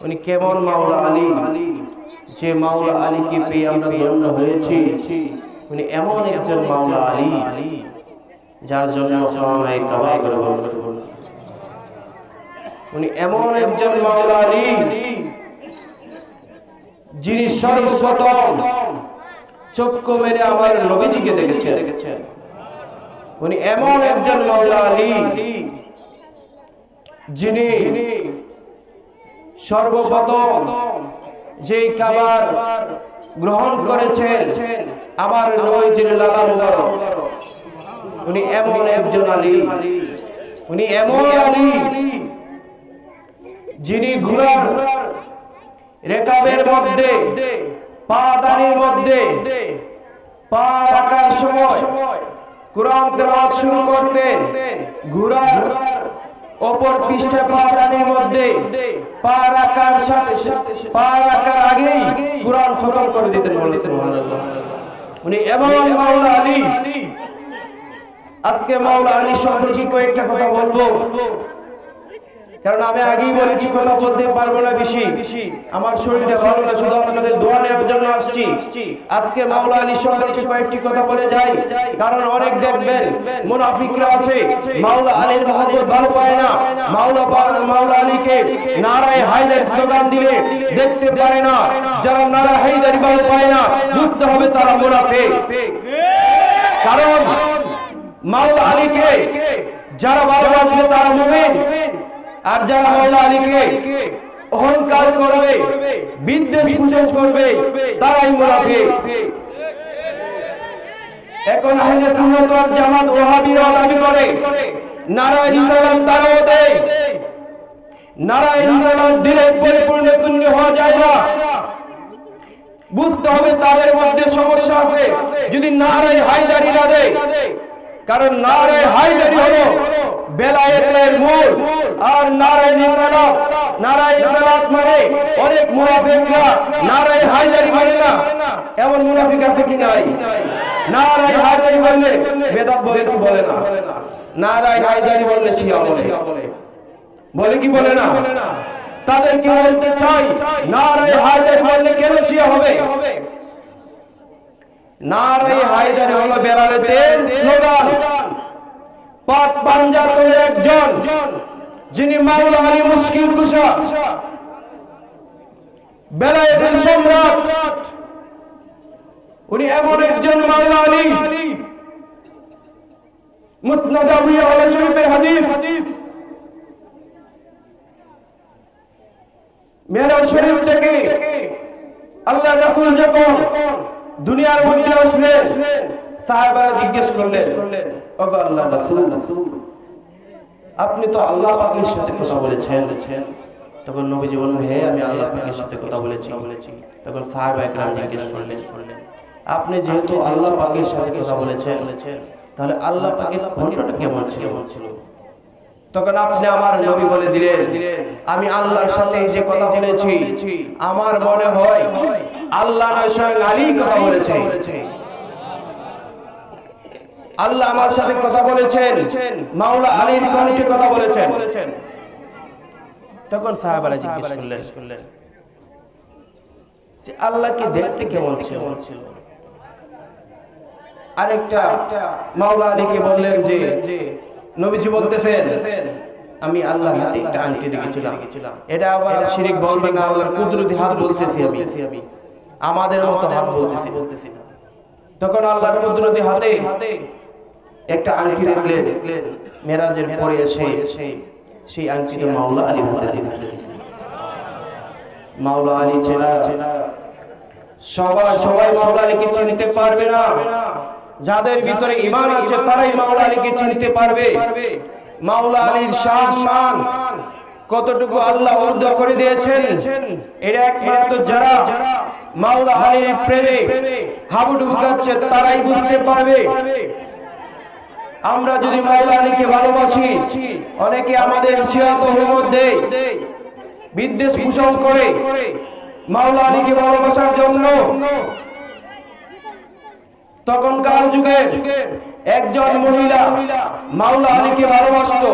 উনি কেমন মাওলা আলী, যে মাওলা আলীকে পেয়ে আমরা ধন্য হয়েছি। উনি এমন একজন মাওলা আলী যার জন্য খানায়ে কাবা গড়ে। উনি এমন একজন মাওলা আলী যিনি সর্বপ্রথম চক্ষু মেরে আমার নবীজিকে দেখেছেন। উনি এমন একজন মাওলা আলী যিনি সর্বপ্রথম যেই খাবার গ্রহণ করেছেন আমার নবীজির লালা মুবারক। উনি এমন একজন আলী, উনি এমন আলী যিনি ঘোড়ার রেকাবের মধ্যে পা দানির মধ্যে পা রাখার সময় কুরআন তেলাওয়াত শুরু করতেন। ঘোড়ার অপর পৃষ্ঠা পৃষ্ঠানির মধ্যে পা রাখার সাথে পা রাখার আগেই কুরআন খতম করে দিতেন। বলেছেন সুবহানাল্লাহ। উনি এমন মাওলা আলী। আজকে মাওলা আলী সম্পর্কে কয়েকটা কথা বলবো, কারণ আমি আগেই বলেছি কথা বলতে পারবো না বেশি, আমার শরীরটা ভালো না, শুধু আপনাদের দোয়া নেওয়ার জন্য আসছি। আজকে মাওলা আলী সম্পর্কে কয়েকটি কথা বলে যাই, কারণ অনেক দেখবেন মুনাফিকরা আছে মাওলা আলীর মহব্বত ভালো পায় না। মাওলা আলীকে নারায়ে হায়দার স্লোগান দিলে দেখতে পারে না। যারা নারায়ে হায়দার ভালো পায় না, বুঝতে হবে তারা মুনাফিক। কারণ মাওলা আলীকে যারা ভালোবাসবে তারা মুমিন, আর যারা মাওলা আলীকে অহংকার করবে, বিদ্বেষ পোষণ করবে, তারাই মুনাফিক। এখন আহলে সুন্নাত ওয়াল জামাত ওয়াহাবীরা দাবি করে নারায়ে রিসালাত তারাও দেয়। নারায়ে রিসালাত দিলে পরিপূর্ণ সুন্নি হওয়া যায় না। বুঝতে হবে তাদের মধ্যে সমস্যা আছে যদি নারায়ে হায়দারি না দেয়। কারণ নারায়ে হায়দারি হলো বেলায়েতের মূল, আর নারায়ে রিসালাত মানে অনেক মুনাফিকরা নারায়ে হায়দারি মানে না। এমন মুনাফিক আছে কি নাই? নারায়ে হায়দারি বললে বেদাত বলে কি বলে না? নারায়ে হায়দারি বললে শিয়া বলে কি বলে না? তাদেরকে বলতে চাই নারায়ে হায়দারি বললে কেন শিয়া হবে? নারায়ে হায়দারি হলো বেলায়েতের স্লোগান। পাক পাঞ্জাতনের একজন যিনি মাওলা আলী মুশকিল কুশা, বেলায়েতের সম্রাট, উনি এমন একজন মাওলা আলী। মুসনাদ আবু ইয়ালা শরীফের হাদিস, মেরাজ শরীফ থেকে আল্লাহ রাসূল যখন দুনিয়ার মধ্যে আসলেন, সাহাবারা জিজ্ঞেস করলেন, ওগো আল্লাহর রাসূল, আপনি তো আল্লাহ পাকের সাথে কথা বলেছেন। তখন নবীজি বললেন, হ্যাঁ আমি আল্লাহ পাকের সাথে কথা বলেছি। তখন সাহাবা একরাম জিজ্ঞেস করলেন, আপনি যেহেতু আল্লাহ পাকের সাথে কথা বলেছেন, তাহলে আল্লাহ পাকের কণ্ঠটা কেমন ছিল? তখন আপনি আমার নবী বলে দিলেন, আমি আল্লাহর সাথে যে কথা বলেছি আমার মনে হয় আল্লাহ নয় স্বয়ং আলী কথা বলেছে। আল্লাহ আমার সাথে কথা বলেছেন, মাওলা আলীর কণ্ঠে কথা বলেছেন। তখন সাহাবারা জিজ্ঞেস করলেন যে আল্লাহকে দেখতে কেমন ছিল? আরেকটা মাওলা আলীকে বললেন যে নবীজি বলতেছেন, আমি আল্লাহর হাতে একটা আংটি দেখেছিলাম। এটা আবার শিরক বলবে না, আল্লাহর কুদরতি হাত বলতেছি আমি, আমাদের মতো হাত বলতেছি না। তখন আল্লাহর কুদরতি হাতে একটা আংটি দেখলেন। মেরাজের পরে এসে সেই আংটিটা মাওলা আলীর হাতে দিলেন। মাওলা আলী চেনা সবাই মাওলা আলীকে চিনতে পারবে না। যাদের ভিতরে ঈমান আছে তারাই মাওলা আলীকে চিনতে পারবে। মাওলা আলীর শান কতটুকু আল্লাহ উর্দু করে দিয়েছেন, এরা একমাত্র যারা মাওলা আলীর প্রেমে হাবুডুবু খাচ্ছে তারাই বুঝতে পারবে। আমরা যদি মাওলা আলীকে ভালোবাসি, অনেকে আমাদের শিয়াতের মধ্যে বিদ্বেষ পোষণ করে মাওলা আলীকে ভালোবাসার জন্য। তখনকার যুগে একজন মহিলা মাওলা আলীকে ভালোবাসত।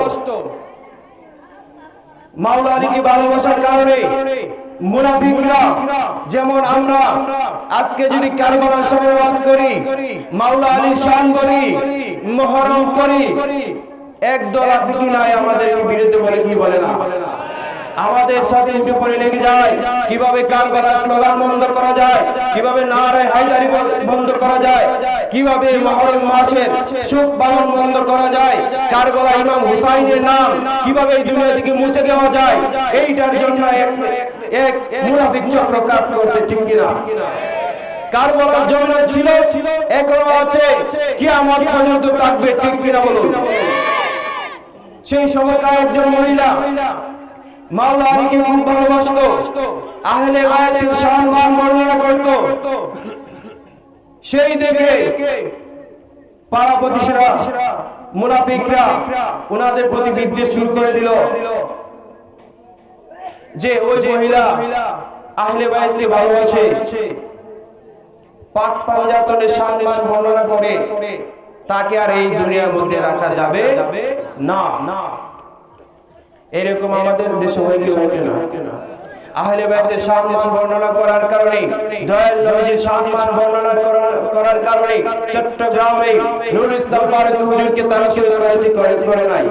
মাওলা আলীকে ভালোবাসার কারণে মুনাফিকরা, যেমন আমরা আজকে যদি কারবালার সময় ওয়াজ করি, মাওলা আলীর শান করি, মুহররম করি, একদল আছে কি নাই আমাদের বিরুদ্ধে বলে কি বলে না, আমাদের সাথে উঠে পড়ে লেগে যায় কিভাবে কারবালার স্লোগান বন্ধ করা যায়, কিভাবে নারায়ে হায়দারি বন্ধ করা যায়, কিভাবে মুহররম মাসের সুখ পালন বন্ধ করা যায়, কারবালা ইমাম হুসাইনের নাম কিভাবে এই দুনিয়া থেকে মুছে দেওয়া যায়। এইটার জন্য এক মুনাফিক চক্র কাজ করতে, ঠিক কিনা? কারবালার জন্য ছিল, এখনো আছে, কিয়ামত পর্যন্ত থাকবে, ঠিক কিনা বলুন? সেই সময়কার একজন মহিলা মাওলা আলীকে খুব ভালোবাসতো, আহলে বায়াতের সম্মান বর্ণনা করত। সেই দেখে পাড়া প্রতিবেশীরা, মুনাফিকরা ওনাদের প্রতি বিদ্বেষ শুরু করে দিল যে ওই মহিলা আহলে বায়াতকে ভালোবাসে, পাক পাঞ্জাতনের সম্মান বর্ণনা করে, তাকে আর এই দুনিয়ার মধ্যে রাখা যাবে না। এরকম আমাদের দেশে হইতে না। আহলে বায়াতের সম্মান বর্ণনা করার কারণে, দয়াল নবীজির সম্মান বর্ণনা করার কারণে চট্টগ্রামে নুরুল ইসলাম ফারুকী হুজুরকে তারা শহীদ করেছে, করে নাই।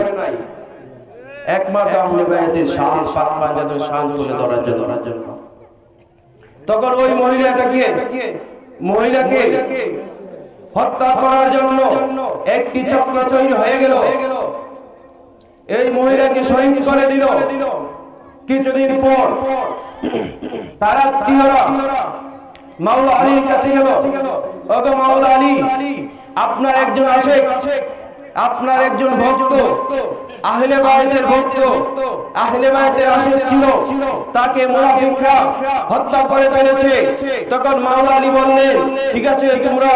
একমাত্র আহলে বায়াতের শান, পাক পাঞ্জাতের শান তুলে ধরার জন্য। তখন ওই মহিলাকে হত্যা করার জন্য একটি চক্র তৈরি হয়ে গেল। এই মহিলাকে শহীদ করে দিল। কিছুদিন পর তারা মাওলা আলীর কাছে গেল, ওগো মাওলা আলী, আপনার একজন আশেক, আপনার একজন ভক্ত, আহলে বায়াতের ভক্ত, আহলে বায়াতের আশেক ছিল, তাকে মুনাফিকরা হত্যা করে ফেলেছে। তখন মাওলা আলী বললেন, ঠিক আছে, তোমরা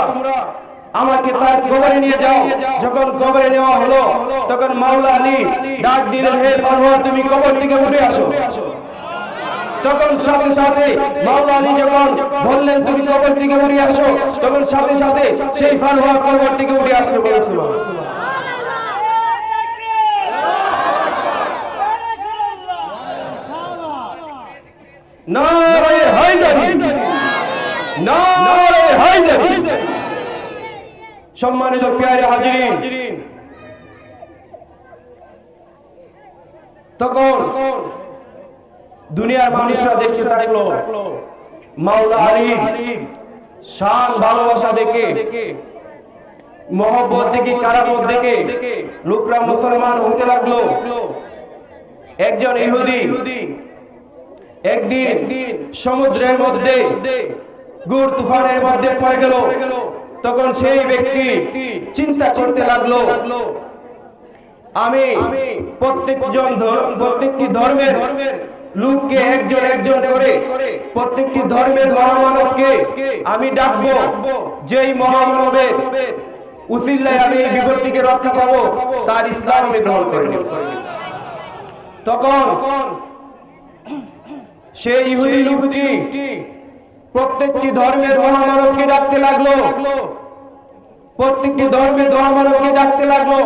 আমাকে তার কবরে নিয়ে যাও। যখন কবরে নেওয়া হলো, তখন মাওলা আলী ডাক দিলেন, হে ফারওয়া, তুমি কবর থেকে উঠে আসো। তখন সাথে সাথে মাওলা আলী যখন বললেন তুমি কবর থেকে উঠে আসো, তখন সাথে সাথে সেই ফারওয়া কবর থেকে উঠে আসলো। নারায়ে হায়দারি, নারায়ে হায়দারি। সম্মানিত প্রিয় হাজিরিন, তখন দুনিয়ার মানুষরা দেখতে থাকলো মাওলা আলীর শান, ভালোবাসা দেখে, মহব্বত দেখে, কারামত দেখে লোকরা মুসলমান হতে লাগলো। একজন ইহুদি একদিন সমুদ্রের মধ্যে ঘূর্ণি তুফানের মধ্যে পড়ে গেল। তখন সেই ব্যক্তি চিন্তা করতে লাগলো, আমি প্রত্যেকটি ধর্মের লোককে একজন করে, প্রত্যেকটি ধর্মের মহামানবকে আমি ডাকবো, যেই মহামানবের উসিলায় আমি এই বিপদ থেকে রক্ষা পাবো, তার ইসলাম আমি গ্রহণ করে নেব। তখন সেই ইহুদি লোকটি প্রত্যেকটি ধর্মের মহামানবকে ডাকতে লাগলো, প্রত্যেকটি ধর্মের মহামানবকে ডাকতে লাগলো,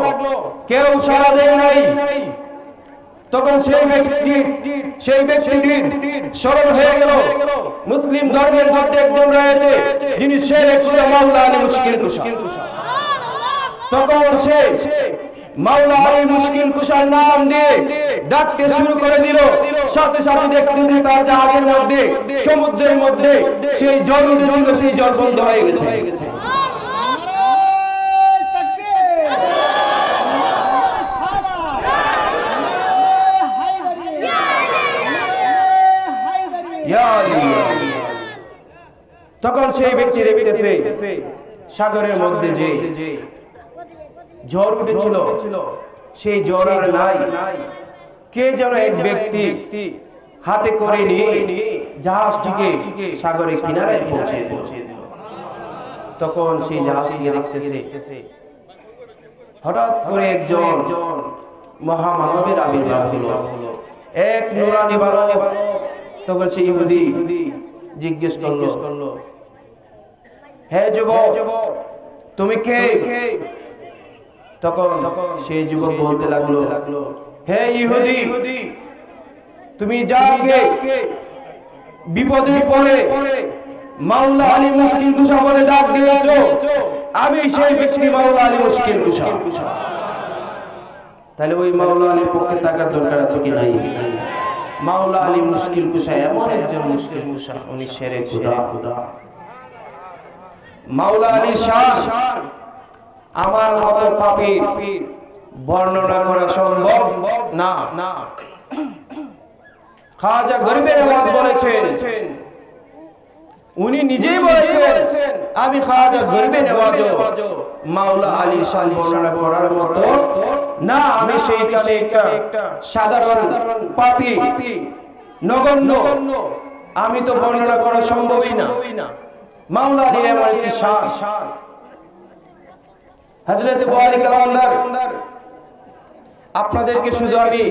কেউ সাড়া দেয় নাই। তখন সেই ব্যক্তিটির স্মরণ হয়ে গেল, মুসলিম ধর্মের মধ্যে একজন রয়েছে যিনি শেখ ছিল মাওলা আলী মুশকিল কুশা। তখন সে মাওলা আলী মুশকিল কুশার নাম দিয়ে ডাকতে শুরু করে দিল। সাথে সাথে দেখতেছে তার জাহাজের মধ্যে, সমুদ্রের মধ্যে সেই জল উঠেছিল, সেই জল বন্ধ হয়ে গেছে। তখন সেই ব্যক্তি দেখতেছে সাগরের মধ্যে যে ঝড় উঠেছিল, সেই ঝড় আর নাই। কে যেন এক ব্যক্তি হাতে করে নিয়ে জাহাজটিকে সাগরের কিনারায় পৌঁছে দিল। তখন সেই জাহাজটিকে দেখতেছে, হঠাৎ করে একজন মহামানবের আবির্ভাব হলো, এক নুরানি বালক। তখন সেই ইহুদি জিজ্ঞেস করলো, হে যুবক, তুমি কে? তখন সেই যুবক বলতে লাগলো, হে ইহুদি, তুমি যাকে বিপদে পড়ে মাওলা আলী মুশকিল কুশা বলে ডাক দিয়েছো, আমি সেই ব্যক্তি মাওলা আলী মুশকিল কুশা। তাহলে ওই মাওলা আলীর পক্ষে থাকার দরকার আছে কি নাই? মাওলা আলী মুশকিল কুশা এমন একজন মুশকিল কুশা, উনি শেরে খুদা। মাওলা আলী শান আমার মতো পাপীর বর্ণনা করা সম্ভব না। খাজা গরিবে নওয়াজ বলেছেন, উনি নিজেই বলেছেন আমি খাজা গরিবে নওয়াজ মাওলা আলী শান বর্ণনা করার মতো না, আমি সেইখানে একটা সাধারণ পাপী নগণ্য, আমি তো বর্ণনা করা সম্ভবই না। মাওলা আলীর এমন একটি শান। হযরত আলী কালান্দার আপনাদেরকে শুধু আমি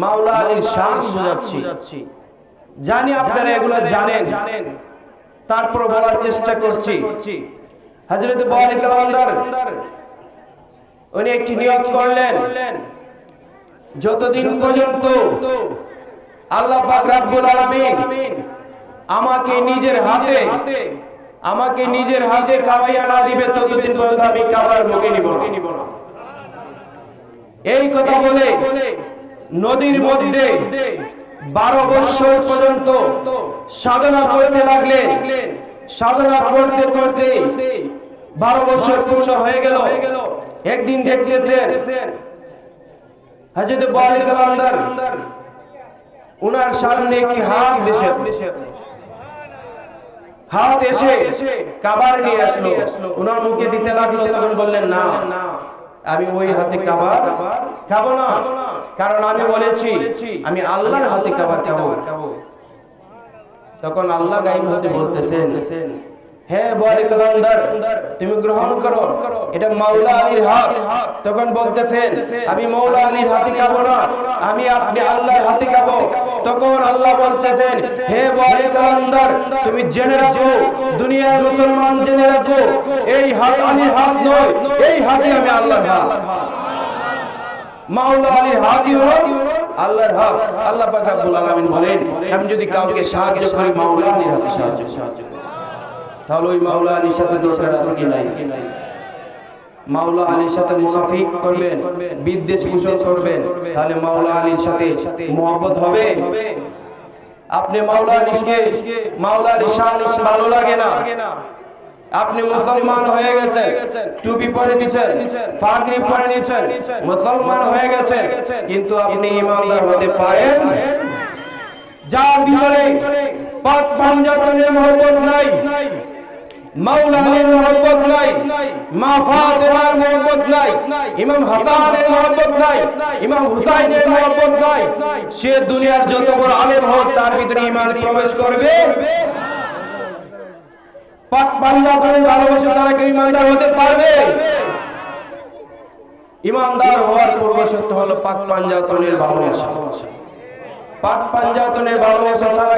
মাওলা আলীর শান বুঝাচ্ছি, জানি আপনারা এগুলো জানেন, তারপর বলার চেষ্টা করছি। হযরত আলী কালান্দার উনি একটি নিয়ত করলেন, যতদিন পর্যন্ত আল্লাহ পাক রব্বুল আলামিন আমাকে নিজের হাতে খাওয়াইয়া না দিবে, ততদিন পর্যন্ত আমি কাবার মুখে নিব না। এই কথা বলে নদীর মধ্যে 12 বছর পর্যন্ত সাধনা করতে লাগলেন। সাধনা করতে করতে 12 বছর পূর্ণ হয়ে গেল। একদিন দেখতেছেন হযরত আলী কালান্দার উনার সামনে একটি হাত এসে কাবার নিয়ে আসলো, উনার মুখে দিতে লাগলো। তখন বললেন, না, আমি ওই হাতে কাবার খাবো না, কারণ আমি বলেছি আমি আল্লাহর হাতে কাবার খাবো। তখন আল্লাহ গায়েব হতে বলতেছেন, হে আলী কালান্দার, তুমি গ্রহণ করো, এটা মাওলা আলীর হাত। তখন বলতেছেন, আমি মাওলা আলীর হাতে খাবো না, আমি আপনি আল্লাহর হাতে খাবো। তখন আল্লাহ বলতেছেন, হে আলী কালান্দার, তুমি জেনে রাখো, দুনিয়ার মুসলমান জেনে রাখো, এই হাত আলীর হাত নয়, এই হাতে আমি আল্লাহর হাত। মাওলা আলীর হাতই হলো আল্লাহর হাত। আল্লাহ পাক রব্বুল আলামিন বলেন, আমি যদি কাউকে সাহায্য করি মাওলা আলীর হাতে সাহায্য করি, তাহলে ওই মাওলা আলীর সাথে দরকার আছে কি নাই? মাওলা আলীর সাথে মুনাফিক করবেন, বিদ্বেষ পোষণ করবেন, তাহলে মাওলা আলীর সাথে মহব্বত হবে? আপনি মাওলা আলীর শান ভালো লাগে না, আপনি মুসলমান হয়ে গেছেন, টুপি পরে নিছেন, পাগড়ি পরে নিছেন, মুসলমান হয়ে গেছেন, কিন্তু আপনি ইমানদার হতে পারেন? যার ভিতরে পাক পাঞ্জাতনের মহব্বত নাই, মাওলা আলীর মহব্বত নাই, মা ফাতেমার মহব্বত নাই, ইমাম হাসানের মহব্বত নাই, ইমাম হুসাইনের মহব্বত নাই, সে দুনিয়ার যত বড় আলেম হোক তার ভিতরে ঈমান প্রবেশ করবে? পাক পাঞ্জাতনের ভালোবাসা তারা কি ঈমানদার হতে পারবে? ঈমানদার হওয়ার পূর্ব শর্ত হলো পাক পাঞ্জাতনের ভালোবাসা। পাক পাঞ্জাতনের ভালোবাসা ছাড়া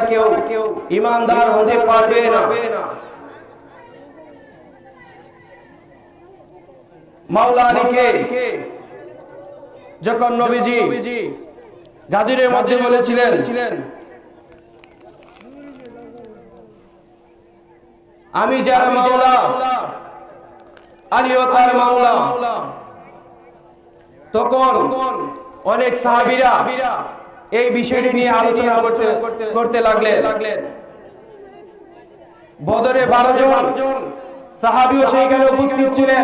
কেউ ঈমানদার হতে পারবে না। মাওলা আলীকে যখন নবীজি গাদিরের মধ্যে বলেছিলেন, আমি যার মাওলা, আলীও তার মাওলা, তখন অনেক সাহাবীরা এই বিষয়টি নিয়ে আলোচনা করতে লাগলেন। বদরে 12 জন সাহাবীও সেইখানে উপস্থিত ছিলেন,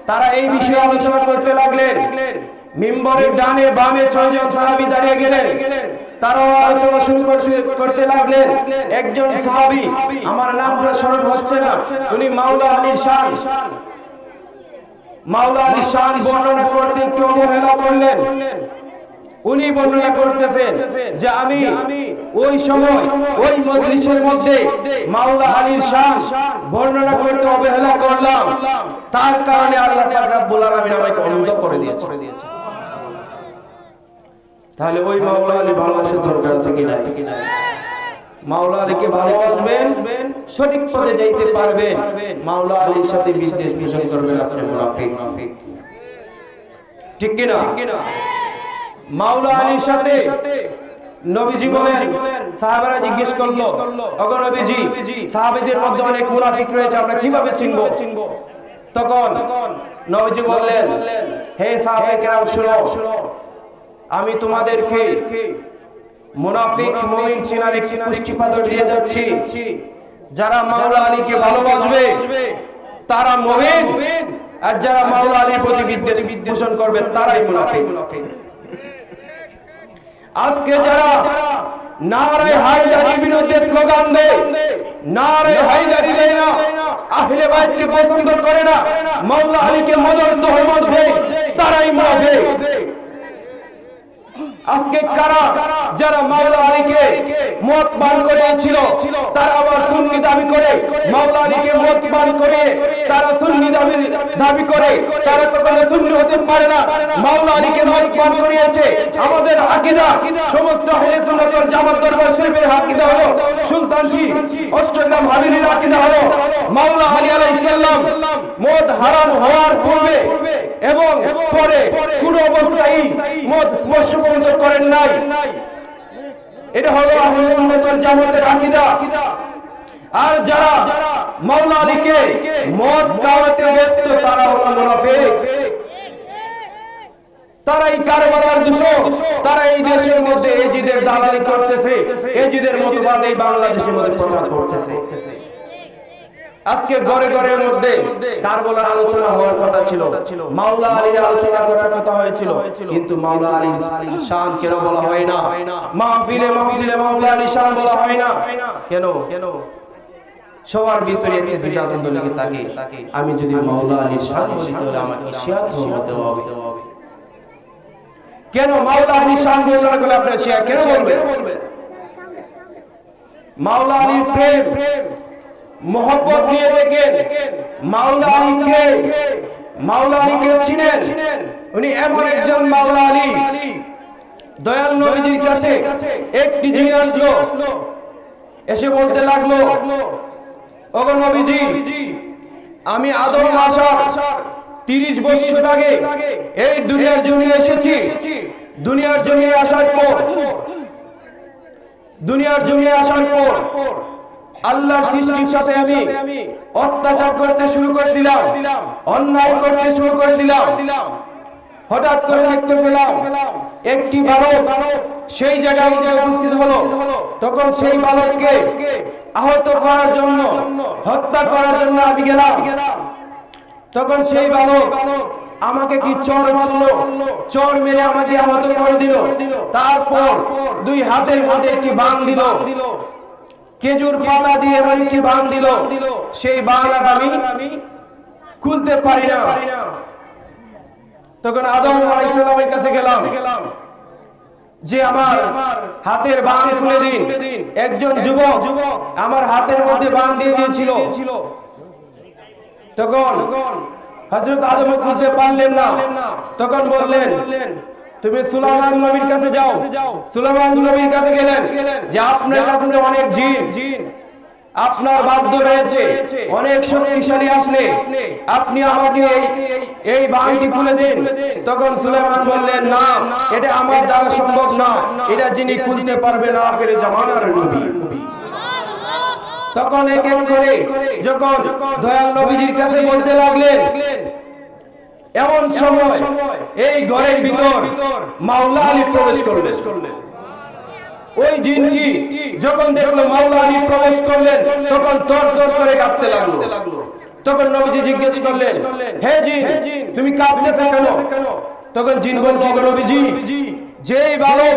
তারা এই বিষয়ে আলোচনা করতে লাগলেন। মিম্বরের ডানে বামে 6 জন সাহাবী দাঁড়িয়ে গেলেন, তারাও আলোচনা শুরু করতে লাগলেন। একজন সাহাবী, আমার নামটা স্মরণ হচ্ছে না, উনি মাওলা আলীর শান বর্ণনা করতে একটু অবহেলা করলেন। উনি বর্ণনা করতেছেন যে আমি ওই সময় ওই মজলিসের মধ্যে মাওলা আলীর শান বর্ণনা করতে অবহেলা করলাম, তার কারণে আল্লাহ পাক রব্বুল আলামিন আমাকে অন্ধ করে দিয়েছে। তাহলে ওই মাওলা আলী ভালোবাসার দরকার আছে কি না? মাওলা আলীকে ভালোবাসবেন, সঠিক পথে যাইতে পারবেন। মাওলা আলীর সাথে বিদ্বেষ পোষণ করবেন, আপনি মুনাফিক। ঠিক কিনা? মাওলা আলীর সাথে নবীজি বলেন, সাহাবারা জিজ্ঞেস করলো, ওগো নবীজি, সাহাবীদের মধ্যে অনেক মুনাফিক রয়েছে, আমরা কিভাবে চিনবো? তখন নবীজি বললেন, হে সাহাবায়ে কেরাম শুনো, আমি তোমাদেরকে মুনাফিক মুমিন চেনার একটি পুষ্টিপাত্র দিয়ে যাচ্ছি। যারা মাওলা আলীকে ভালোবাসবে তারা মুমিন, আর যারা মাওলা আলীর প্রতি বিদ্বেষ পোষণ করবে তারাই মুনাফিক। আজকে যারা নারে হায়দারির বিরুদ্ধে স্লোগান দেয়, নারে হায়দারি দেয় না, আহলে বাইতকে পছন্দ করে না, মাওলা আলীকে মদর তোহমত দেয়, তারাই মুনাফিক। আজকে কারা যারা মাওলা আলীকে মত পান করেছিল তারা আবার সুন্নি দাবি করে, মাওলা আলীকে মত পান করে তারা সুন্নি দাবি করে, তারা কখনো সুন্নি হতে পারে না। মাওলা আলীকে মত পান করিয়েছে। আমাদের আকীদা সমস্ত আহলে সুন্নাত ওয়াল জামাত দরবার শরীফের আকীদা হলো, সুলতানজি অষ্টগ্রাম হাবিলির আকীদা হলো, মাওলা আলী আলাইহিস সালাম মদ হারাম হওয়ার পূর্বে এবং পরে কোন অবস্থায় মদ স্পর্শ করেন নাই। এটা হলো আহলে সুন্নাত ওয়াল জামাতের আকীদা। আর যারা মাওলা আলীকে মদ খাওয়াতে ব্যস্ত তারা হলো মুনাফিক। তারা এই কারবালার দূষণ, তারা এই দেশের মধ্যে এজিদের দালালি করতেছে, এজিদের মতবাদ এই বাংলাদেশের মধ্যে প্রচার করতেছে। আজকে ঘরে ঘরের মধ্যে কারবালার আলোচনা হওয়ার কথা ছিল, মাওলা আলীর আলোচনা করার কথা হয়েছিল, কিন্তু মাওলা আলীর শান কেন বলা হয় না? মাহফিলে মাওলা আলীর শান বলা হয় না কেন? সবার ভিতরে একটা দ্বিধাদ্বন্দ্ব লেগে থাকে, আমি যদি মাওলা আলীর শান বলি তাহলে আমাকে শিয়া ধর্ম দেওয়া হবে। কেন মাওলা আলীর শান ঘোষণা করলে আপনারা শিয়া কেন বলবেন? মাওলা আলীর প্রেম মোহব্বত নিয়ে দেখেন, মাওলা আলীকে চিনেন, উনি এমন একজন মাওলা আলী। দয়াল নবীজির কাছে একটি জিন আসলো, এসে বলতে লাগলো, ওগো নবীজি, আমি আদম আসার 30 বছর আগে এই দুনিয়ার জমিনে এসেছি। দুনিয়ার জমিনে আসার পর আল্লাহর সৃষ্টির সাথে আমি অত্যাচার করতে শুরু করেছিলাম, অন্যায় করতে শুরু করেছিলাম। হঠাৎ করে দেখতে পেলাম একটি বালক সেই জায়গায় উপস্থিত হলো। তখন সেই বালককে আহত করার জন্য, হত্যা করার জন্য আমি গেলাম। তখন সেই বালক আমাকে কি চর মারলো, চর মেরে আমাকে আহত করে দিল। তারপর 2 হাতের মধ্যে একটি বাণ দিল, খেজুর পাতা দিয়ে একটি বাণ দিল। সেই বাণটা আমি খুলতে পারি না। তখন আদম আলাইহিস সালামের কাছে গেলাম যে আমার হাতের বাণ খুলে দিন। একজন যুবক আমার হাতের মধ্যে বাণ দিয়ে দিয়েছিল। তখন হযরত আদম খুলতে পারলেন না। তখন বললেন, তুমি সুলাইমান নবীর কাছে যাও। সুলাইমান নবীর কাছে গেলেন যে আপনার কাছে তো অনেক জিন, আপনার বাদ্য রয়েছে, অনেক শক্তিশালী আপনি আমাকে এই বাণটি খুলে দিন। তখন সুলাইমান বললেন, না, এটা আমার দ্বারা সম্ভব না, এটা যিনি খুলতে পারবেন আখির জামানার নবী। তখন এক এক করে যখন দয়াল নবীজির কাছে বলতে লাগলেন, এমন সময় এই ঘরের ভিতর মাওলা আলী প্রবেশ করলেন। ওই জিনটি যখন দেখলো মাওলা আলী প্রবেশ করলেন, তখন দর করে কাঁপতে লাগলো। তখন নবীজি জিজ্ঞেস করলেন, হে জিন, তুমি কাঁপতেছো কেন? তখন জিন বলল, নবীজি, যেই বালক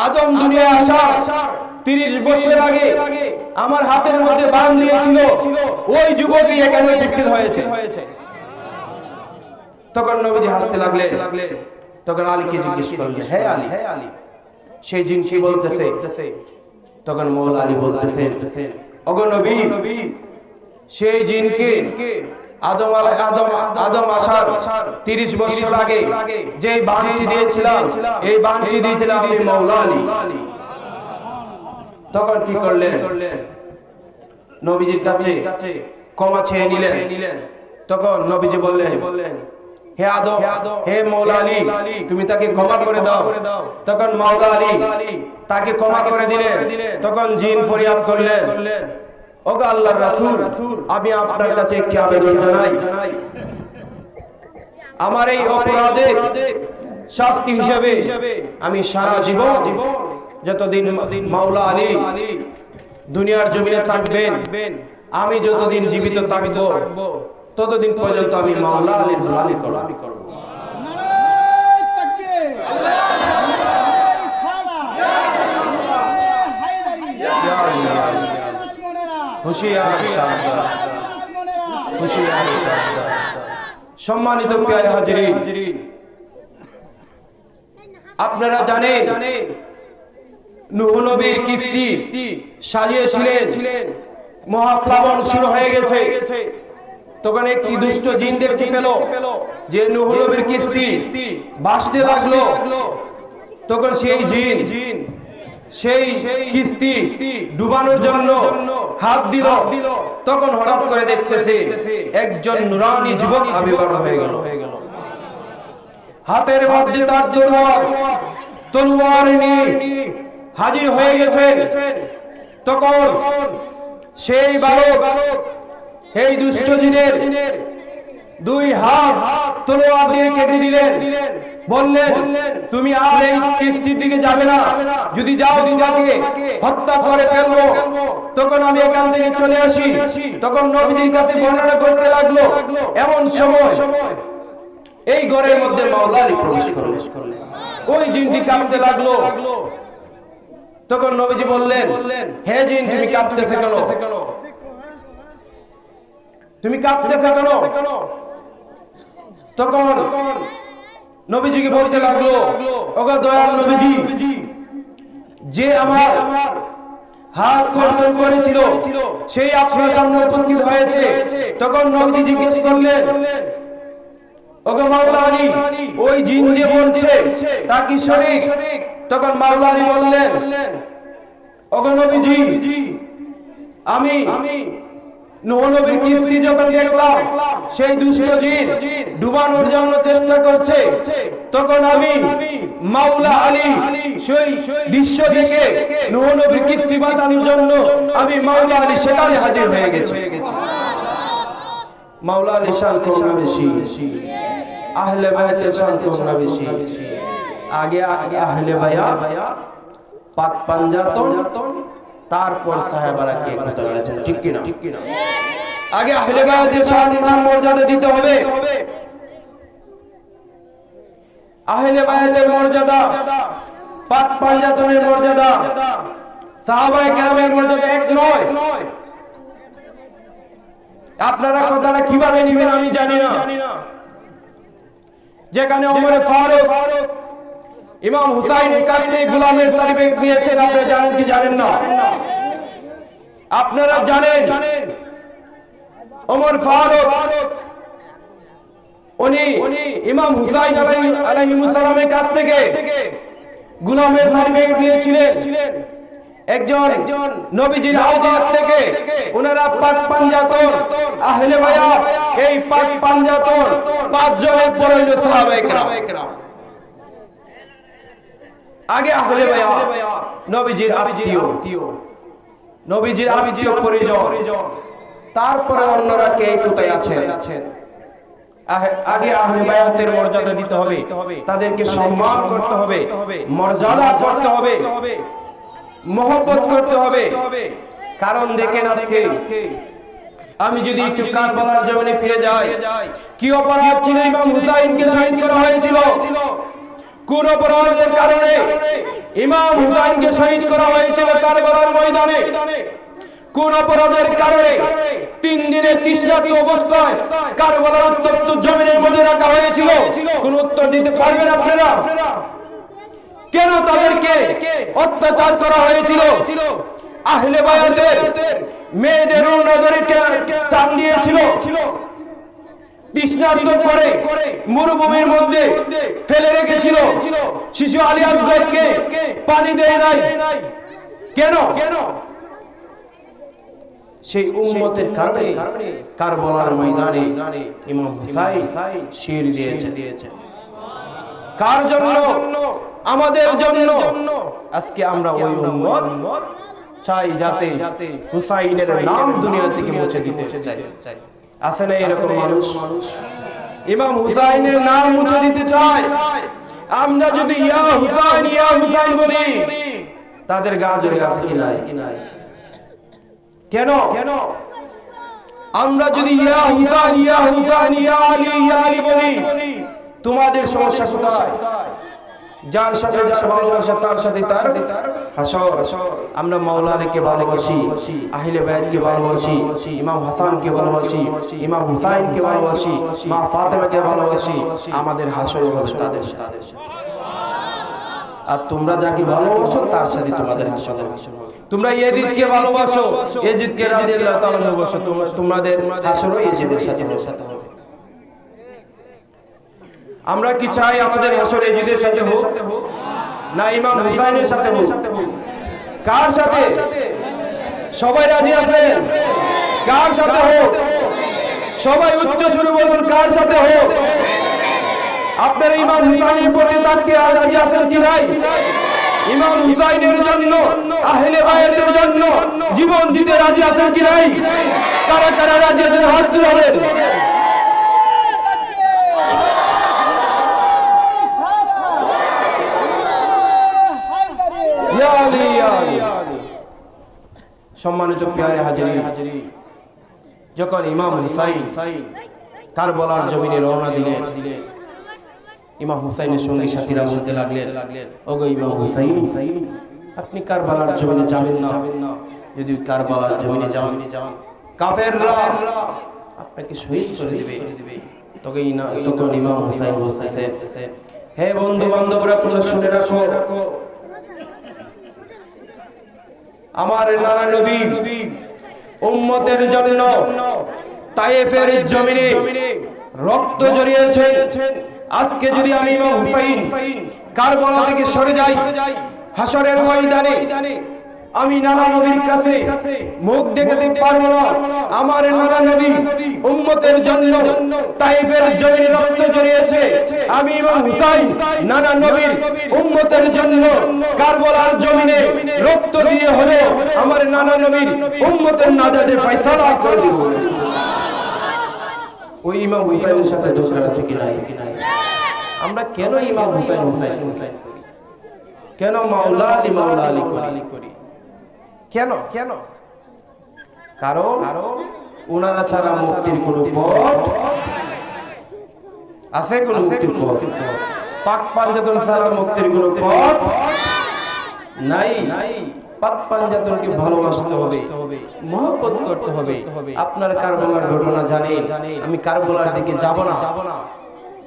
আদম দুনিয়ায় আসার 30 বছর আগে আমার হাতের মধ্যে বাণ দিয়েছিল, ওই যুবকই এখানে উপস্থিত হয়েছে। তখন নবীজি হাসতে লাগলেন। তখন আলীকে জিজ্ঞেস করলেন, হে আলী, সেই জিন কি বলতেছে? তখন মাওলা আলী বলতেছেন, ওগো নবী, সেই জিনকে আদম আসার 30 বছর আগে যে বাণটি দিয়েছিলাম, এই বাণটি দিয়েছিলাম আমি মাওলা আলী। তখন কি করলেন? নবীজির কাছে ক্ষমা চেয়ে নিলেন। তখন নবীজি বললেন, হে আদম, হে মাওলা আলী, তুমি তাকে ক্ষমা করে দাও। তখন মাওলা আলী তাকে ক্ষমা করে দিলেন। তখন জিন ফরিয়াদ করলেন, ওগো আল্লাহর রাসূল, আমি আপনার কাছে একটি আবেদন জানাই। আমার এই অপরাধের শাস্তি হিসেবে আমি সারা জীবন, যতদিন মাওলা আলী দুনিয়ার জমিনে থাকবেন, আমি যতদিন জীবিত থাকব, ততদিন পর্যন্ত আমি মাওলা আলীর গোলামি করব। সম্মানিত প্রিয় হাজিরিন, আপনারা জানেন নূহ নবীর কিস্তি সাজিয়েছিলেন, মহাপ্লাবন শুরু হয়ে গেছে। তখন একটি দুষ্ট জিন দেখতে পেল যে নূহ নবীর কিস্তি ভাসতে লাগলো। তখন সেই জিন সেই কিস্তি ডুবানোর জন্য হাত দিল। তখন হঠাৎ করে দেখতেছে একজন নুরানি যুবক আবির্ভাব হয়ে গেল। হাতের মধ্যে তার তলোয়ার নিয়ে হাজির হয়ে গেছেন। তখন সেই বালক এই দুষ্ট জিনের দুই হাত তলোয়ার দিয়ে কেটে দিলেন। বললেন, তুমি আর এই কিস্তির দিকে যাবে না, যদি যাও তোমাকে হত্যা করে ফেলবো। তখন আমি এখান থেকে চলে আসি। তখন নবীজির কাছে বর্ণনা করতে লাগলো। এমন সময় এই ঘরের মধ্যে মাওলা আলী প্রবেশ করলেন। ওই জিনটি কাঁপতে লাগলো। তখন নবীজি বললেন, হে জিন, তুমি কাঁপতেছে কেন? তুমি কাঁপতেছে কেন? তখন নবীজিকে বলতে লাগলো, ওগো দয়াল নবীজি, যে আমার হাত কর্তন করেছিল সেই আপনার সামনে উপস্থিত হয়েছে। তখন নবীজি জিজ্ঞেস করলেন, ওগো মাওলা আলী, ওই জিন যে বলছে তা কি সঠিক? তখন মাওলা আলী বললেন, ওগো নবীজি, আমি নূহ নবীর কিস্তি যখন দেখলাম সেই দুষ্ট জিন ডুবানোর জন্য চেষ্টা করছে, তখন আমি মাওলা আলী সেই দৃশ্য দেখে নূহ নবীর কিস্তি বাঁচানোর জন্য আমি মাওলা আলী সেখানে হাজির হয়ে গেছি। মাওলা আলী শান কম না বেশি, আহলে বায়াতের শান কম না বেশি। আগে আহলে বায়াত পাক পাঞ্জাতন, তারপর সাহাবারা কে কথা বলেছেন, ঠিক কি না? আগে আহলে বায়াতের শান মর্যাদা দিতে হবে। আহলে বায়াতের মর্যাদা, পাক পাঞ্জাতনের মর্যাদা, সাহাবায়ে কেরামের মর্যাদা এক নয়। আপনারা কথাটা কিভাবে নেবেন আমি জানি না। যেখানে ওমর ফারুক ইমাম হুসাইনের কাছ থেকে গোলামের সার্টিফিকেট নিয়েছেন, আপনারা জানেন কি জানেন না? আপনারা জানেন ওমর ফারুক উনি ইমাম হুসাইন আলাইহিস সালামের কাছ থেকে গোলামের সার্টিফিকেট নিয়েছিলেন। একজন নবীজির আওলাদ থেকে ওনারা পাক পাঞ্জাতন আহলে বায়াত, এই পাক পাঞ্জাতন 5 জনের পরে হলো সাহাবায়ে কেরাম। আগে আহলে বায়াত নবীজির আত্মীয় পরিজন, তারপরে অন্যরা কে কোথায় আছেন। আগে আহলে বায়াতের মর্যাদা দিতে হবে, তাদেরকে সম্মান করতে হবে, মর্যাদা করতে হবে, মহব্বত করতে হবে। কারণ দেখেন আজকে আমি যদি একটু কারবালার জমিনে ফিরে যাই, কি অপরাধ ছিল ইমাম হুসাইনকে শহীদ করা হয়েছিল? কোন অপরাধের কারণে ইমাম হুসাইনকে শহীদ করা হয়েছিল কারবালার ময়দানে? কোন অপরাধের কারণে 3 দিনের তৃষ্ণার্ত অবস্থায় কারবালার উত্তপ্ত জমিনের মধ্যে রাখা হয়েছিল? কোন উত্তর দিতে পারবেন আপনারা? কেন তাদেরকে অত্যাচার করা হয়েছিল? আহলে বায়াতের মেয়েদের নজরে টান দিয়েছিল, তৃষ্ণার্ত করে মরুভূমির মধ্যে ফেলে রেখেছিল। শিশু আলী আসগরকে পানি দেয় নাই কেন? সেই উম্মতের কারণে কারবালার ময়দানে ইমাম হুসাইন শির দিয়েছে। কার জন্য? আমাদের জন্য। আজকে আমরা ওই উম্মত চাই যাতে হুসাইনের নাম দুনিয়া থেকে মুছে দিতে চাই। আছে না এরকম মানুষ? ইমাম হুসাইনের নাম মুছে দিতে চায়। আমরা যদি ইয়া হুসাইন ইয়া হুসাইন বলি, তাদের গা জ্বলে আছে কি নাই? কেন? আমরা যদি ইয়া হুসাইন ইয়া হুসাইন ইয়া আলী ইয়া আলী বলি, তোমাদের সমস্যা কোথায়? যার সাথে যার ভালোবাসা তার সাথে তার হাসর। আমরা মাওলা আলীকে ভালোবাসি, আহলে বাইতকে ভালোবাসি, ইমাম হাসানকে ভালোবাসি, ইমাম হুসাইনকে ভালোবাসি, মা ফাতেমাকে ভালোবাসি। আমাদের হাসর হলো তাদের সাথে। আর তোমরা যাকে ভালোবাসো তার সাথে তোমাদের হাসর। তোমরা ইয়াজিদকে ভালোবাসো, ইয়াজিদকে রাদিয়াল্লাহু তাআলা ভালোবাসো, তোমাদের হাসরও ইয়াজিদের সাথে হবে। আমরা কি চাই আমাদের হাসর ইয়াজিদের সাথে হোক না ইমাম হুসাইনের সাথে হোক? কার সাথে? সবাই রাজি আছেন? কার সাথে হোক? সবাই উচ্চ সুরে বলুন, কার সাথে হোক? আপনারা ইমাম হুসাইনের প্রতি থাকতে আর রাজি আছেন কি নাই? ইমাম হুসাইনের জন্য, আহলে বায়াতের জন্য জীবন দিতে রাজি আছেন কি নাই? কারা কারা রাজি আছেন হাত তুলেন। সম্মানিত প্রিয় হাজিরিন, যখন ইমাম হুসাইন কারবালার জমিনে রওনা দিলেন, ইমাম হুসাইনের সঙ্গী সাথীরা বলতে লাগলেন, ওগো ইমাম হুসাইন, আপনি কারবালার জমিনে যাবেন না। যদি কারবালার জমিনে যান, কাফেররা আপনাকে শহীদ করে দিবে। তখন ইমাম হুসাইন বলতেছেন, হে বন্ধু বান্ধবরা, তোমরা শুনে রাখো, আমার নানা নবী উম্মতের জন্য তায়েফের জমিনে রক্ত ঝরিয়েছেন। আজকে যদি আমি ইমাম হুসাইন কারবালা থেকে সরে যাই, হাসরের ময়দানে আমি নানা নবীর কাছে মুখ দেখাতে পারবো না। আমার নানা নবী উম্মতের জন্য তায়েফের জমিনে রক্ত ঝরিয়েছে। আমি ইমাম হুসাইন নানা নবীর উম্মতের জন্য কারবালার জমিনে রক্ত দিয়ে হলে আমার নানা নবীর উম্মতের নাজাতের ফয়সালা করে দেব। ওই ইমাম হুসাইনের সাথে দোষর আছে কি নাই? আমরা কেন ইমাম হুসাইন হুসাইন করি? কেন মাওলা আলী করি? কেন? কারণ ওনারা ছাড়া মুক্তির কোন পথ আছে? কোন মুক্তির পথ? পাক পাঞ্জাতন ছাড়া মুক্তির কোন পথ নাই। পাক পাঞ্জাতনকে ভালোবাসতে হবে, মহব্বত করতে হবে। আপনার কারবালার ঘটনা জানেন, আমি কারবালার দিকে যাব না।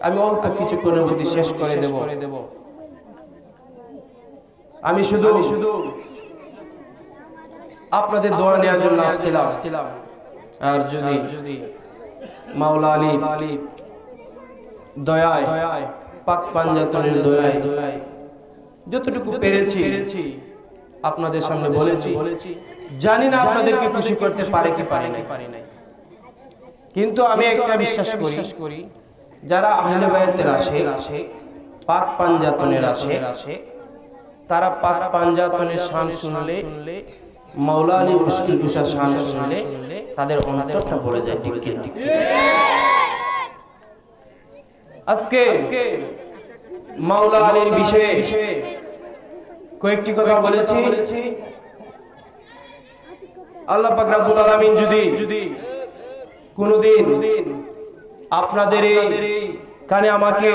আমি অল্প কিছুক্ষণের মধ্যে শেষ করে দেব। আমি শুধু আপনাদের দোয়া নেওয়ার জন্য আসছিলাম। আর যদি মাওলা আলী দয়ায়, পাক পাঞ্জাতনের দয়ায় যতটুকু পেরেছি আপনাদের সামনে বলেছি। জানি না আপনাদেরকে খুশি করতে পারে কি পারি নাই, কিন্তু আমি একটা বিশ্বাস করি, যারা আহলে বায়াতের আসে, পাক পাঞ্জাতনের আসে, তারা পাক পাঞ্জাতনের শান শুনলে, মাওলা আলী মুশকিল কুশা শান শুনলে তাদের অন্তরটা ভরে যায়। ঠিক। আজকে মাওলা আলীর বিষয়ে কয়েকটি কথা বলেছি। আল্লাহ পাক রব্বুল আলামিন যদি কোনদিন আপনাদের এই কানে আমাকে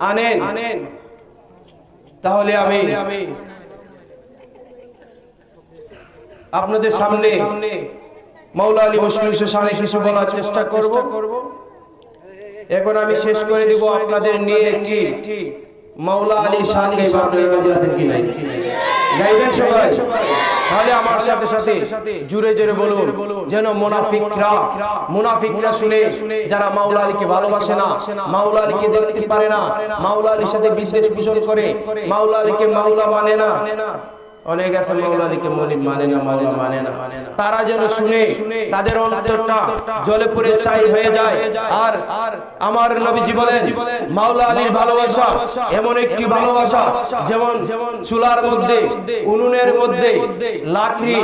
আনেন, তাহলে আমি আপনাদের সামনে মাওলা আলী মুশকিল কুশা শানে কিছু বলার চেষ্টা করব। এখন আমি শেষ করে দিব আপনাদের নিয়ে একটি মাওলা আলী শান গাইব। আপনারা রাজি আছেন কি নাই? গাইবেন সবাই? তাহলে আমার সাথে সাথে জুড়ে জুড়ে বলুন, যেন মুনাফিকরা শুনে, যারা মাওলা আলীকে ভালোবাসে না, মাওলা আলীকে দেখতে পারে না, মাওলা আলীর সাথে বিদ্বেষ পোষণ করে, মাওলা আলীকে মাওলা মানে না, অনেক আছে মাওলা আলীকে মৌলিক মানে না, মাওলা মানে না, তারা যেন শুনে তাদের অন্তরটা জ্বলে পুড়ে ছাই হয়ে যায়। আর আমার নবীজি বলেন মাওলা আলীর ভালোবাসা এমন একটি ভালোবাসা যেমন চুলার মধ্যে উনুনের মধ্যে লাকড়ি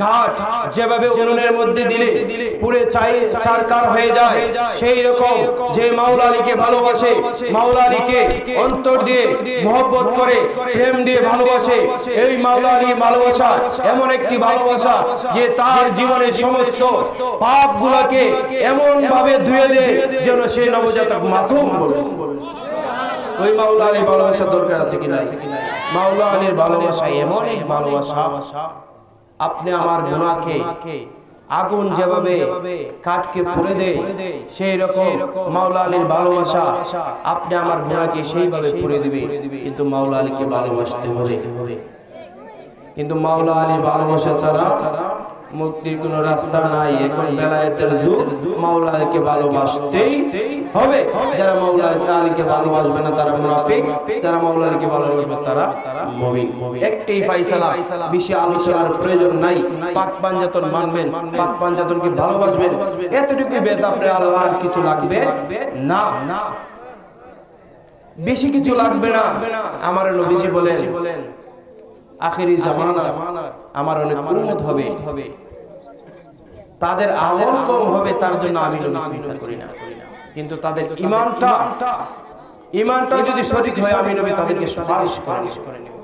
কাঠ যেভাবে উনুনের মধ্যে দিলে পুড়ে ছাই চারকার হয়ে যায়, সেই রকম যে মাওলা আলীকে ভালোবাসে, মাওলা আলীকে অন্তর দিয়ে মহব্বত করে প্রেম দিয়ে ভালোবাসে, এই মাওলা আলীর ভালোবাসা এমন একটি ভালোবাসা যে তার জীবনের সমস্ত পাপগুলোকে এমন ভাবে ধুয়ে দেয় যেন সেই নবজাতক মাসুম বলে। ওই মাওলা আলীর ভালোবাসা দরকার আছে কিনা? মাওলা আলীর ভালোবাসা এমন এক ভালোবাসা, আপনি আমার গুনাহকে আগুন যেভাবে কাঠকে পুড়ে দেয় সেই রকম মাওলা আলীর ভালোবাসা আপনি আমার গুনাহকে সেইভাবে পুড়ে দিবে। কিন্তু মাওলা আলীকে ভালোবাসতে হবে, কিন্তু মাওলা আলীর ভালোবাসা ছাড়া মুক্তির কোন রাস্তা নাই। এখন বেলায়েতের যুগ, মাওলা আলীকে ভালোবাসতেই হবে। যারা মাওলা আলীকে ভালোবাসবে না তারা মুনাফিক, যারা মাওলা আলীকে ভালোবাসবে তারা মুমিন। একটাই ফায়সালা, বেশি আলোচনার প্রয়োজন নাই। পাক পাঞ্জাতন মানবেন, পাক পাঞ্জাতনকে ভালোবাসবেন, এতটুকুই বেশ। আপনার আর কিছু লাগবে না, বেশি কিছু লাগবে না। আমার নবীজি বলেন আখিরি জামানা আমার অনেক উম্মত হবে, তাদের আমল কম হবে, তার জন্য আমি চিন্তা করি না। কিন্তু তাদের ঈমানটা যদি সঠিক হয় আমি নবী তাদেরকে সুপারিশ করে নেব।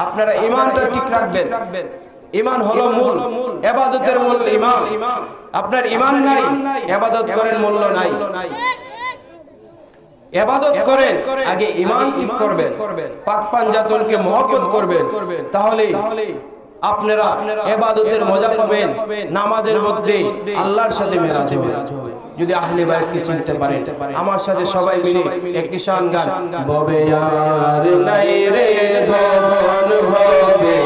আপনারা ঈমানটা ঠিক রাখবেন। ঈমান হলো মূল, ইবাদতের মূল ঈমান। আপনার ঈমান নাই, ইবাদত করেন মূল্য নাই। ইবাদত করেন, আগে ঈমান ঠিক করবেন, পাক পাঞ্জাতনকে মহব্বত করবেন, তাহলে আপনারা ইবাদতের মজা পাবেন। নামাজের মধ্যে আল্লাহর সাথে মেরাজ হবে। যদি আহলে বাইতকে চিনতে পারেন, আমার সাথে সবাই মিলে একটি শান গান। ভবে আর নাই রে ধন ভবে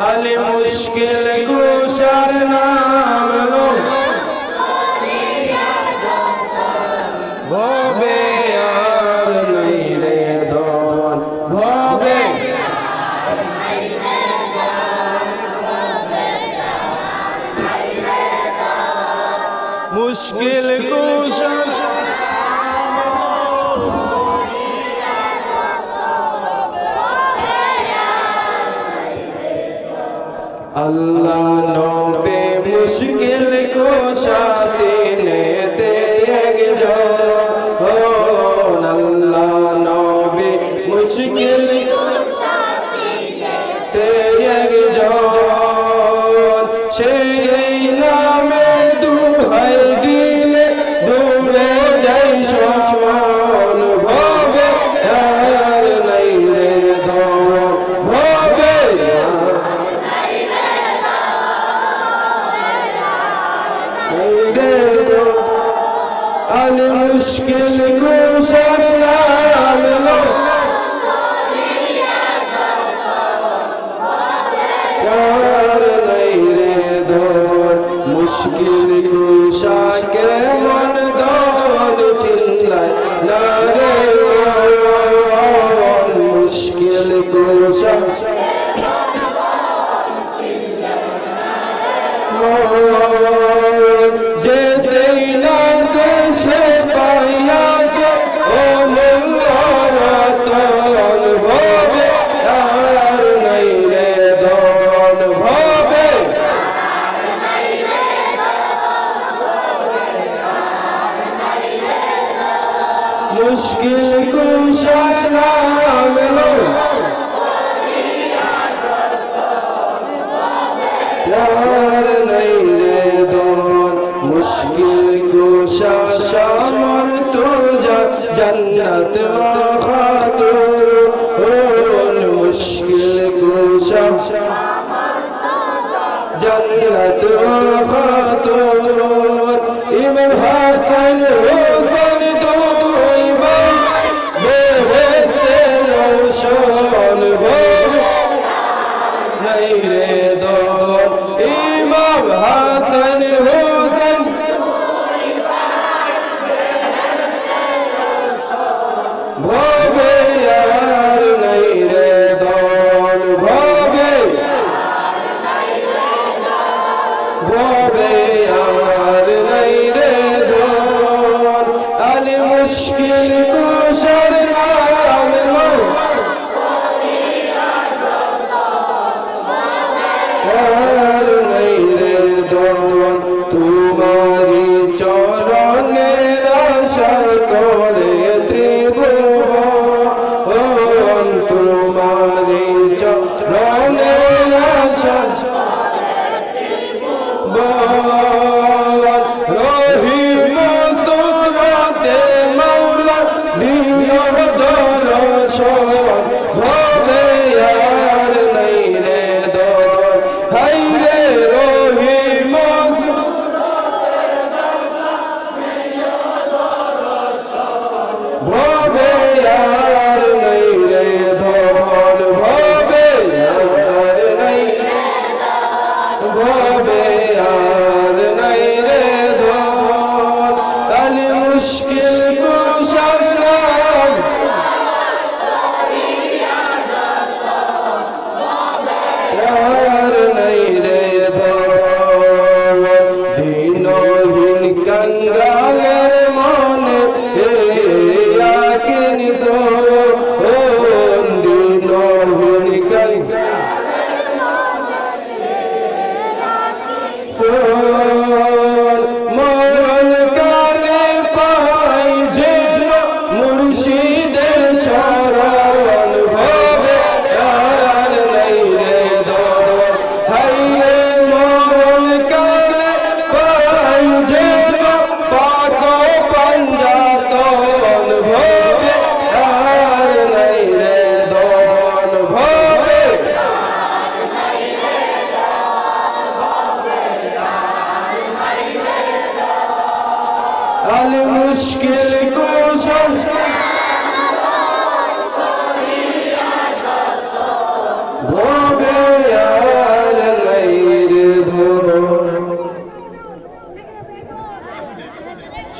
আলে মুশকিল কুশার নাম লো, ভবে আর নাই রে ধন ভবে মুশকিল কুশার আল্লাহ নবে মুশকিল কুশা তিনেতে একজন, আল্লাহ নবে মুশকিল কুশা তিনেতে একজন, সেই নামের দুহাই দিলে দূরে যাই সমান। ভবে আর নাই রে ধন ভবে আল মুশকিল কুশার নাম লো, আর নাই রে ধন মুশকিল কুশা কেমন ধন চিল্লায় না রে মুশকিল কুশা যেতেই না দেশে পাইয়াছে ও মূল্যরতন। ভবে আর নাই রে ধন ভবে মুশকিল কুশার নাম লো, আর নাই রে ধন মুশকিল কুশা শামল তুজা জন্নত মাখাতুন। মুশকিল কুশা জন্নত মাখাতুন। ইমাম হাসান হুসাইন দুই ভাই বেহেশতের রওশন। ভবে নাই রে ধন ইমাম হাসান হুসাইন ভবে আর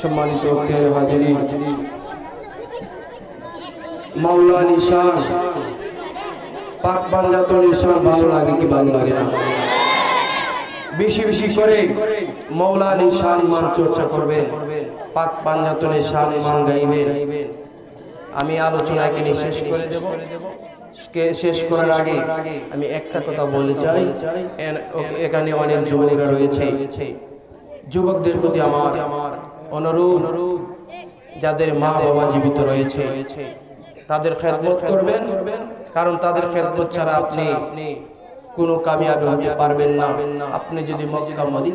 সম্মানিত প্রিয় হাজিরিন, মাওলা নিশান পাক পাঞ্জাতন নিশান ভালো লাগে কি ভালো লাগে না? বেশি বেশি করে মাওলা নিশান মান চর্চা করবেন, পাক পাঞ্জাতন নিশান মান গাইবেন। আমি আলোচনাকে শেষ করে দেব। শেষ করার আগে আমি একটা কথা বলতে চাই, এখানে অনেক যুবকরা রয়েছে, যুবকদের প্রতি আমার অনুরোধ, যাদের মা বাবা জীবিত রয়েছে তাদের খেদমত করবেন, কারণ তাদের খেদমত ছাড়া আপনি কোনো কামিয়াবি হতে পারবেন না। আপনি যদি মক্কা মদিনা